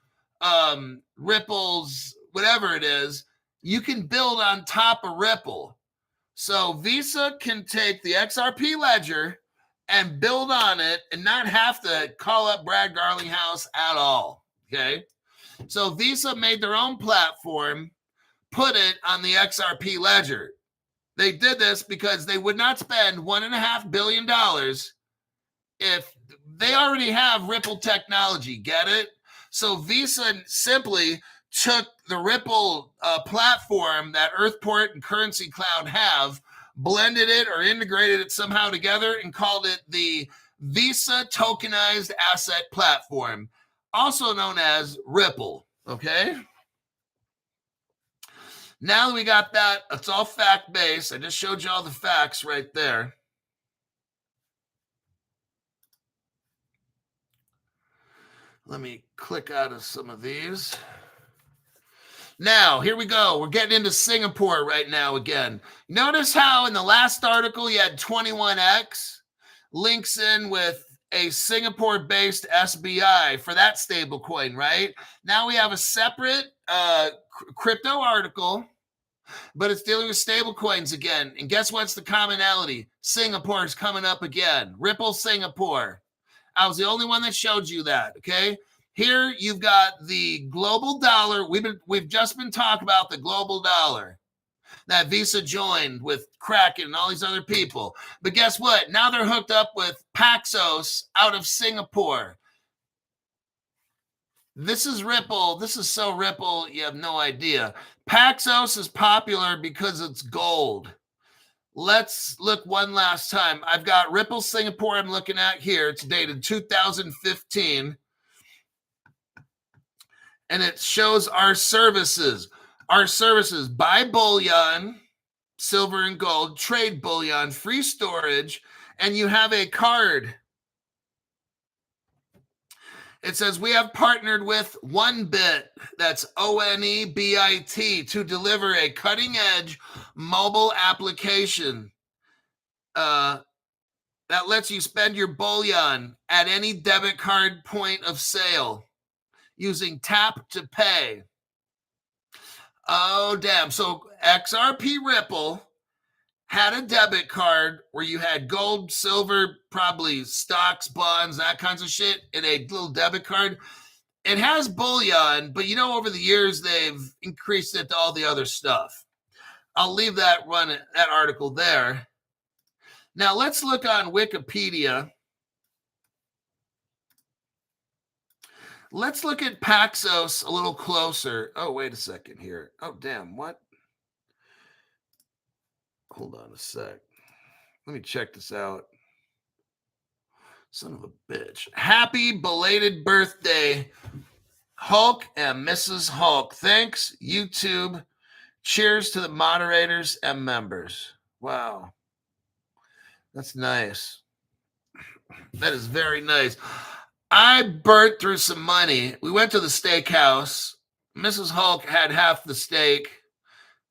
Ripple's, whatever it is. You can build on top of Ripple. So Visa can take the XRP ledger and build on it and not have to call up Brad Garlinghouse at all. Okay. So Visa made their own platform, put it on the XRP ledger. They did this because they would not spend $1.5 billion if they already have Ripple technology. Get it? So Visa simply took the Ripple platform that Earthport and Currency Cloud have, blended it or integrated it somehow together and called it the Visa Tokenized Asset Platform, also known as Ripple. Okay. Now that we got that, it's all fact-based. I just showed you all the facts right there. Let me click out of some of these. Now, here we go. We're getting into Singapore right now again. Notice how in the last article you had 21X links in with a Singapore-based SBI for that stablecoin, right? Now we have a separate crypto article, but it's dealing with stablecoins again. And guess what's the commonality? Singapore is coming up again. Ripple Singapore. I was the only one that showed you that, okay? Here you've got the global dollar. We've just been talking about the global dollar that Visa joined with Kraken and all these other people. But guess what? Now they're hooked up with Paxos out of Singapore. This is Ripple. This is so Ripple, you have no idea. Paxos is popular because it's gold. Let's look one last time. I've got Ripple Singapore I'm looking at here. It's dated 2015. And it shows our services. Our services: buy bullion, silver and gold, trade bullion, free storage, and you have a card. It says we have partnered with OneBit, that's ONEBIT, to deliver a cutting-edge mobile application that lets you spend your bullion at any debit card point of sale using tap to pay. Oh, damn. So XRP Ripple had a debit card where you had gold, silver, probably stocks, bonds, that kinds of shit in a little debit card. It has bullion, but you know, over the years, they've increased it to all the other stuff. I'll leave that article there. Now let's look on Wikipedia. Let's look at Paxos a little closer. Oh, wait a second here. Oh, damn. What? Hold on a sec. Let me check this out. Son of a bitch. Happy belated birthday, Hulk and Mrs. Hulk. Thanks, YouTube. Cheers to the moderators and members. Wow. That's nice. That is very nice. I burnt through some money. We went to the steakhouse. Mrs. Hulk had half the steak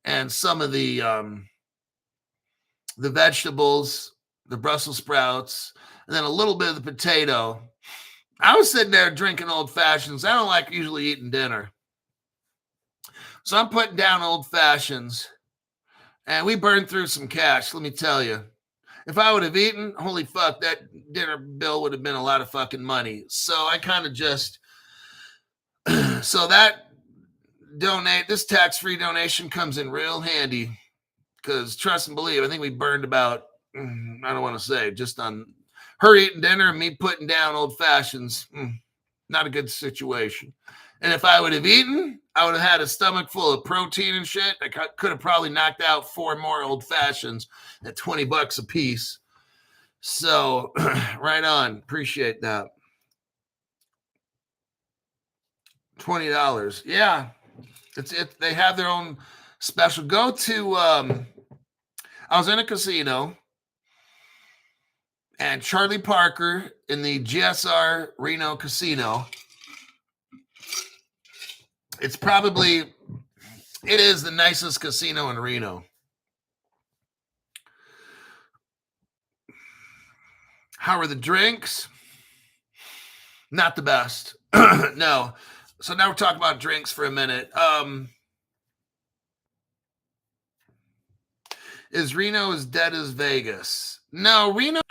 and some of the vegetables, the Brussels sprouts, and then a little bit of the potato. I was sitting there drinking old fashions. I don't like usually eating dinner. So I'm putting down old fashions, and we burned through some cash, let me tell you. If I would have eaten, holy fuck, that dinner bill would have been a lot of fucking money. So I kind of just, so that this tax-free donation comes in real handy, because trust and believe, I think we burned about, I don't want to say, just on her eating dinner and me putting down old fashions. Not a good situation. And if I would have eaten, I would have had a stomach full of protein and shit. I could have probably knocked out 4 more old fashions at $20 a piece. So right on. Appreciate that. $20. Yeah. They have their own special. Go to I was in a casino and Charlie Parker in the GSR Reno casino. It is the nicest casino in Reno. How are the drinks? Not the best. No. So now we're talking about drinks for a minute. Is Reno as dead as Vegas? No, Reno.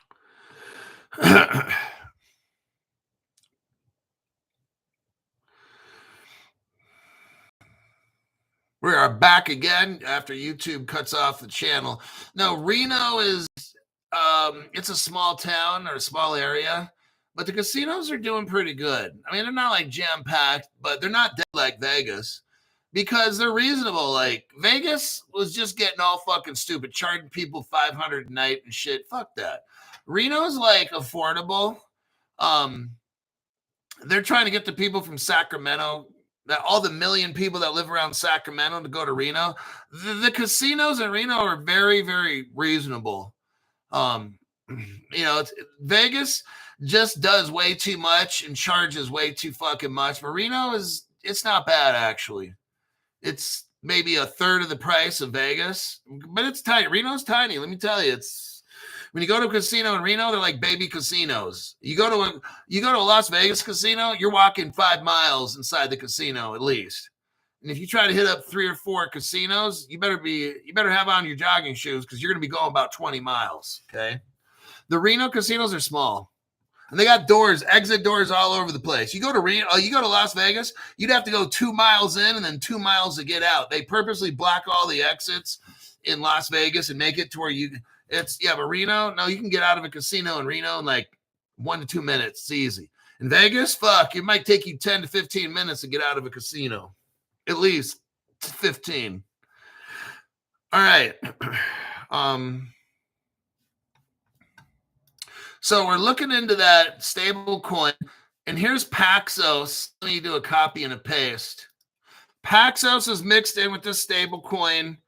We are back again after YouTube cuts off the channel. No, Reno is it's a small town or a small area, but the casinos are doing pretty good. I mean, they're not like jam-packed, but they're not dead like Vegas because they're reasonable. Like Vegas was just getting all fucking stupid, charging people $500 a night and shit. Fuck that. Reno's like affordable. They're trying to get the people from Sacramento, that all the million people that live around Sacramento, to go to Reno. The casinos in Reno are very, very reasonable. Vegas just does way too much and charges way too fucking much. But Reno it's not bad actually. It's maybe a third of the price of Vegas, but it's tiny. Reno's tiny. Let me tell you, when you go to a casino in Reno, they're like baby casinos. You go to a Las Vegas casino, you're walking 5 miles inside the casino at least. And if you try to hit up 3 or 4 casinos, you better have on your jogging shoes because you're going to be going about 20 miles. Okay. The Reno casinos are small and they got exit doors all over the place. You go to Las Vegas, you'd have to go 2 miles in and then 2 miles to get out. They purposely block all the exits in Las Vegas and make it to where but Reno, no, you can get out of a casino in Reno in like 1 to 2 minutes. It's easy. In Vegas, it might take you 10 to 15 minutes to get out of a casino. At least 15. All right. So we're looking into that stablecoin, and here's Paxos. Let me do a copy and a paste. Paxos is mixed in with this stablecoin,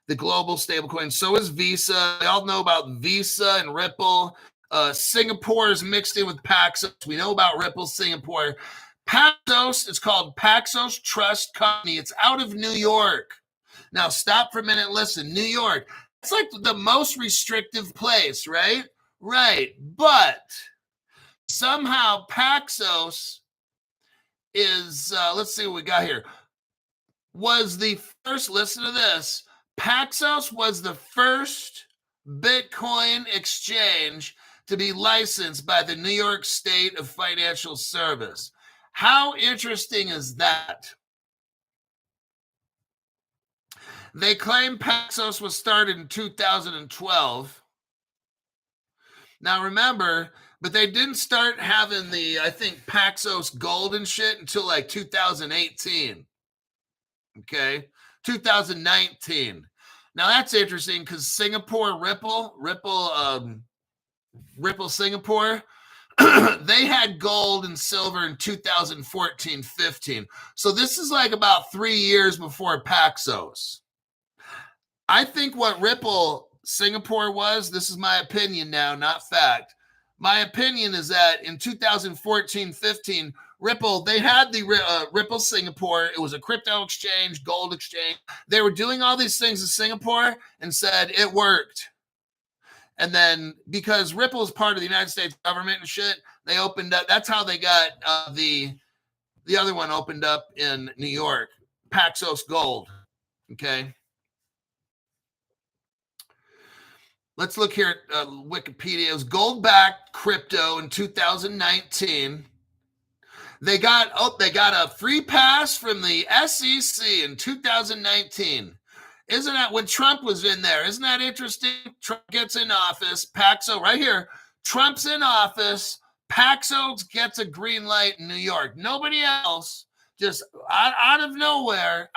the global stablecoin. So is Visa. We all know about Visa and Ripple. Singapore is mixed in with Paxos. We know about Ripple, Singapore. Paxos, it's called Paxos Trust Company. It's out of New York. Now, stop for a minute and listen. New York, it's like the most restrictive place, right? Right. But somehow Paxos is, let's see what we got here, was the first, listen to this, Paxos was the first Bitcoin exchange to be licensed by the New York State of Financial Service. How interesting is that? They claim Paxos was started in 2012. Now remember, but they didn't start having the, I think, Paxos Gold and shit until like 2018. Okay, 2019. Now that's interesting because Singapore Ripple Singapore, they had gold and silver in 2014-15. So this is like about 3 years before Paxos. I think what Ripple Singapore was, this is my opinion now, not fact. My opinion is that in 2014-15, Ripple, they had the Ripple Singapore. It was a crypto exchange, gold exchange. They were doing all these things in Singapore and said it worked. And then because Ripple is part of the United States government and shit, they opened up. That's how they got the other one opened up in New York, Paxos Gold. Okay. Let's look here at Wikipedia. It was gold-backed crypto in 2019. They got a free pass from the SEC in 2019. Isn't that when Trump was in there? Isn't that interesting? Trump gets in office. Paxos, right here. Trump's in office. Paxos gets a green light in New York. Nobody else, just out of nowhere,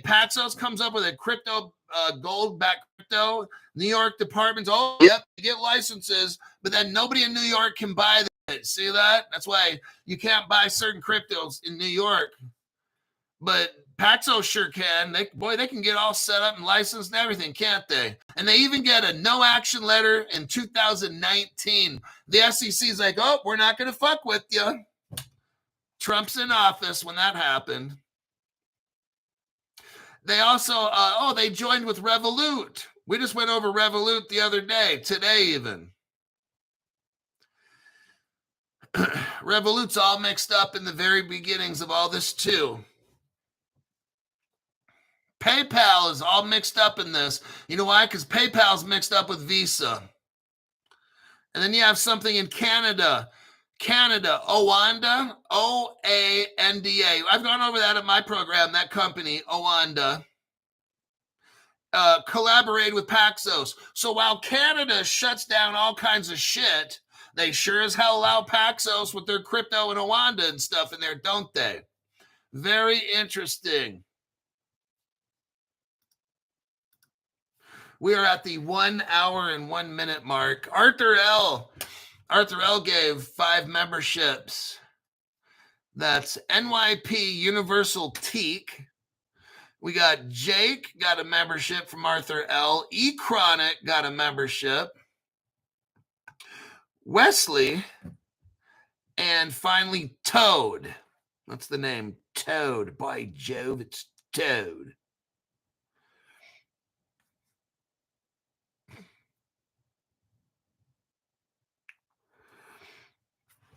Paxos comes up with a crypto gold-backed crypto. New York departments, oh, yep, you get licenses, but then nobody in New York can buy it. See that? That's why you can't buy certain cryptos in New York. But Paxos sure can. They can get all set up and licensed and everything, can't they? And they even get a no action letter in 2019. The SEC's like, oh, we're not going to fuck with you. Trump's in office when that happened. They also, they joined with Revolut. We just went over Revolut the other day, today even. Revolut's all mixed up in the very beginnings of all this too. PayPal is all mixed up in this. You know why? Because PayPal's mixed up with Visa. And then you have something in Canada. Oanda, O-A-N-D-A. I've gone over that in my program, that company, Oanda. Collaborate with Paxos. So while Canada shuts down all kinds of shit, they sure as hell allow Paxos with their crypto and Oanda and stuff in there, don't they? Very interesting. We are at the 1 hour and 1 minute mark. Arthur L. gave 5 memberships. That's NYP Universal Teak. We got Jake got a membership from Arthur L. E. Chronic got a membership. Wesley. And finally, Toad. That's the name. Toad. By Jove, it's Toad.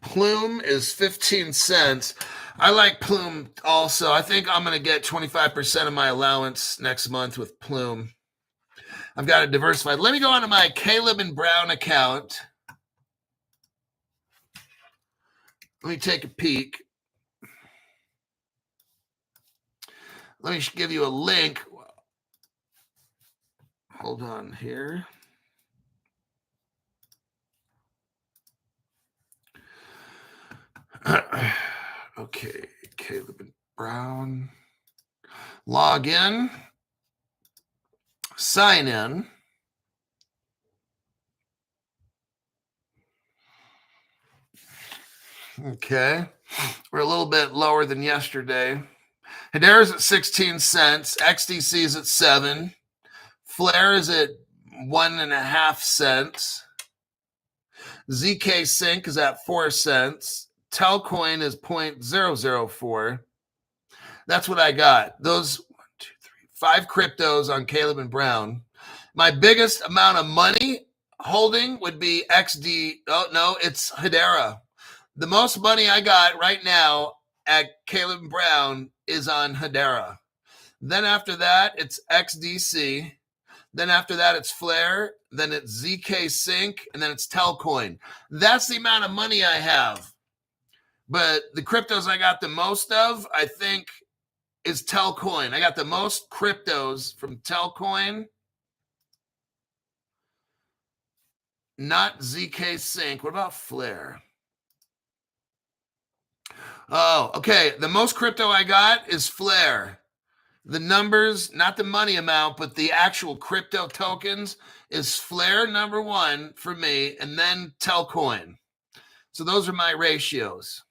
Plume is 15 cents. I like Plume also. I think I'm going to get 25% of my allowance next month with Plume. I've got it diversified. Let me go onto my Caleb and Brown account. Let me take a peek. Let me give you a link. Hold on here. Okay, Caleb and Brown. Log in. Sign in. Okay. We're a little bit lower than yesterday. Hedera's at 16 cents. XDC is at 7. Flare is at 1.5 cents. ZK Sync is at 4 cents. Telcoin is 0.004. That's what I got. Those 5 cryptos on Caleb and Brown. My biggest amount of money holding would be XD. Oh, no, it's Hedera. The most money I got right now at Caleb and Brown is on Hedera. Then after that, it's XDC. Then after that, it's Flare. Then it's ZK Sync. And then it's Telcoin. That's the amount of money I have. But the cryptos I got the most of, I think, is Telcoin. I got the most cryptos from Telcoin. Not ZK Sync. What about Flare? Oh, okay. The most crypto I got is Flare. The numbers, not the money amount, but the actual crypto tokens is Flare number 1 for me, and then Telcoin. So those are my ratios.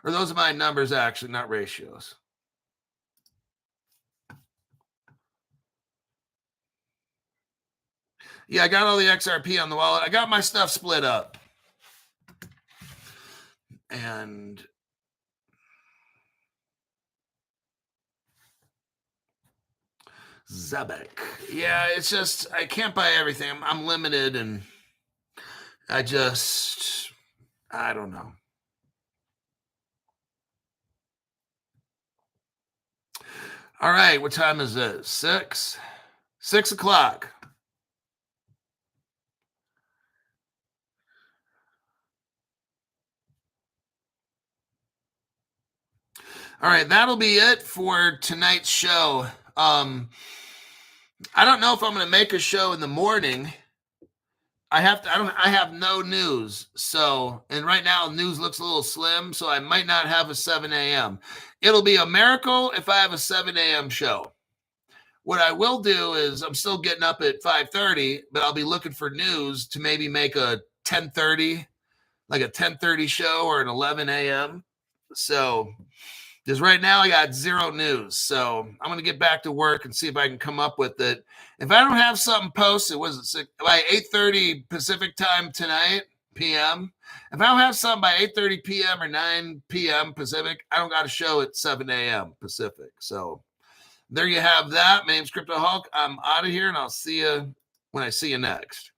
Or those are my numbers, actually, not ratios. Yeah, I got all the XRP on the wallet. I got my stuff split up. And Zabek. Yeah, it's just, I can't buy everything. I'm limited, and I don't know. All right, what time is it? 6? 6 o'clock. All right, that'll be it for tonight's show. I don't know if I'm going to make a show in the morning. I have no news. So, and right now news looks a little slim, so I might not have a 7 a.m. It'll be a miracle if I have a 7 a.m. show. what I will do is I'm still getting up at 5:30, but I'll be looking for news to maybe make a 10:30, like a 10:30 show or an 11 a.m. So just right now I got zero news. So I'm going to get back to work and see if I can come up with it. If I don't have something posted, was it by 8:30 Pacific time tonight, PM? If I don't have something by 8:30 PM or 9 PM Pacific, I don't got a show at 7 a.m. Pacific. So there you have that. My name's Crypto Hulk. I'm out of here, and I'll see you when I see you next.